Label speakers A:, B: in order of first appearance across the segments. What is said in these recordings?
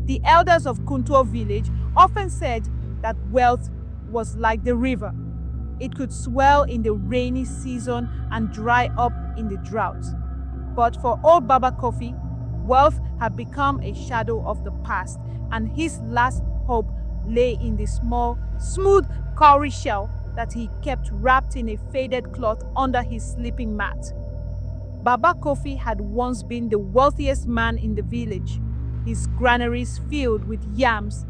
A: The elders of Kunto village often said that wealth was like the river. It could swell in the rainy season and dry up in the drought. But for old Baba Kofi, wealth had become a shadow of the past, and his last hope lay in the small, smooth cowrie shell that he kept wrapped in a faded cloth under his sleeping mat. Baba Kofi had once been the wealthiest man in the village, his granaries filled with yams,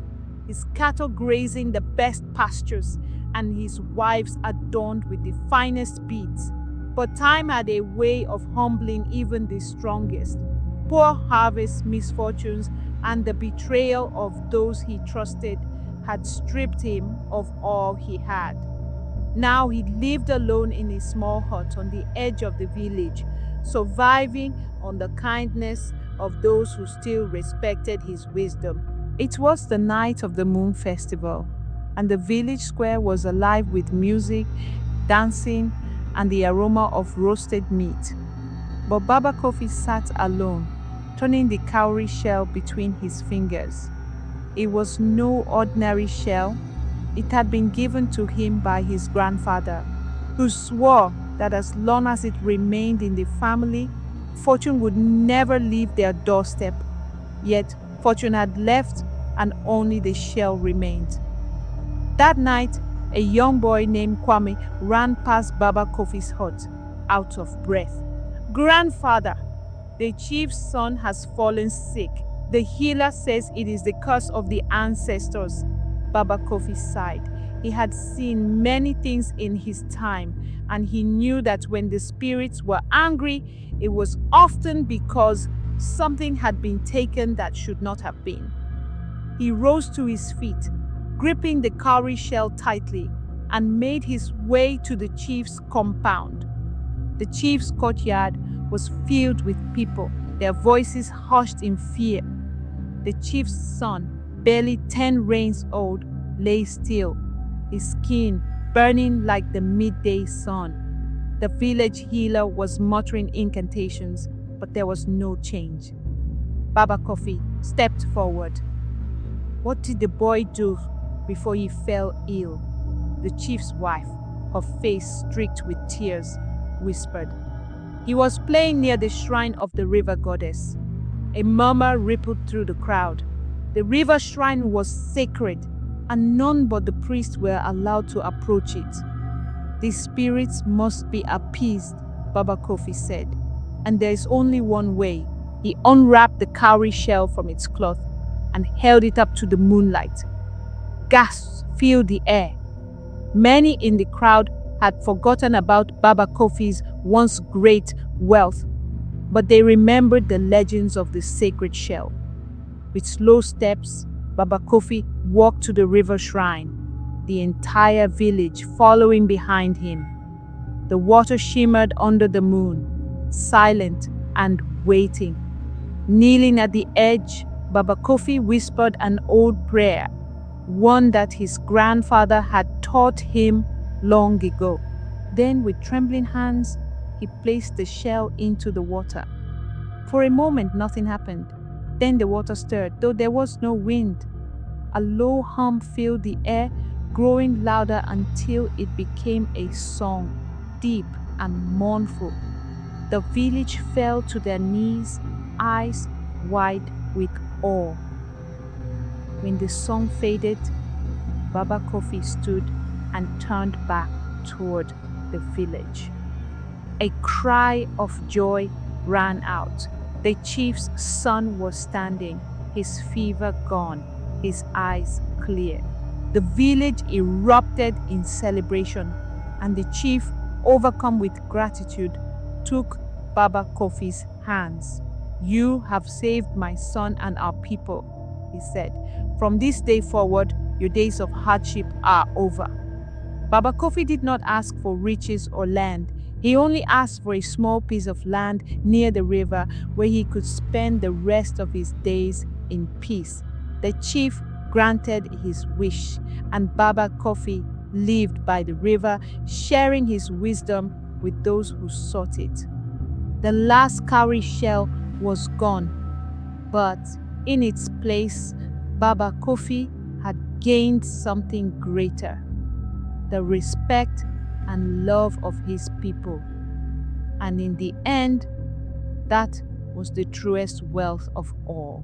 A: his cattle grazing the best pastures, and his wives adorned with the finest beads. But time had a way of humbling even the strongest. Poor harvest misfortunes and the betrayal of those he trusted had stripped him of all he had. Now he lived alone in a small hut on the edge of the village, surviving on the kindness of those who still respected his wisdom. It was the night of the moon festival, and the village square was alive with music, dancing, and the aroma of roasted meat. But Baba Kofi sat alone, turning the cowrie shell between his fingers. It was no ordinary shell. It had been given to him by his grandfather, who swore that as long as it remained in the family, fortune would never leave their doorstep. Yet fortune had left, and only the shell remained. That night, a young boy named Kwame ran past Baba Kofi's hut, out of breath. "Grandfather, the chief's son has fallen sick. The healer says it is the curse of the ancestors." Baba Kofi sighed. He had seen many things in his time, and he knew that when the spirits were angry, it was often because something had been taken that should not have been. He rose to his feet, gripping the cowrie shell tightly, and made his way to the chief's compound. The chief's courtyard was filled with people, their voices hushed in fear. The chief's son, barely 10 reigns old, lay still, his skin burning like the midday sun. The village healer was muttering incantations, but there was no change. Baba Kofi stepped forward. What did the boy do before he fell ill? The chief's wife, her face streaked with tears, whispered. He was playing near the shrine of the river goddess. A murmur rippled through the crowd. The river shrine was sacred, and none but the priests were allowed to approach it. The spirits must be appeased, Baba Kofi said, and there is only one way. He unwrapped the cowrie shell from its cloth and held it up to the moonlight. Gasps filled the air. Many in the crowd had forgotten about Baba Kofi's once great wealth, but they remembered the legends of the sacred shell. With slow steps, Baba Kofi walked to the river shrine, the entire village following behind him. The water shimmered under the moon, silent and waiting. Kneeling at the edge, Baba Kofi whispered an old prayer, one that his grandfather had taught him long ago. Then, with trembling hands, he placed the shell into the water. For a moment, nothing happened. Then the water stirred, though there was no wind. A low hum filled the air, growing louder until it became a song, deep and mournful. The village fell to their knees, eyes wide with awe. When the song faded, Baba Kofi stood and turned back toward the village. A cry of joy ran out. The chief's son was standing, his fever gone, his eyes clear. The village erupted in celebration, and the chief, overcome with gratitude, took Baba Kofi's hands. "You have saved my son and our people," he said. "From this day forward, your days of hardship are over." Baba Kofi did not ask for riches or land. He only asked for a small piece of land near the river where he could spend the rest of his days in peace. The chief granted his wish, and Baba Kofi lived by the river, sharing his wisdom with those who sought it. The last cowrie shell was gone, but In its place, Baba Kofi had gained something greater: the respect and love of his people. And in the end, that was the truest wealth of all.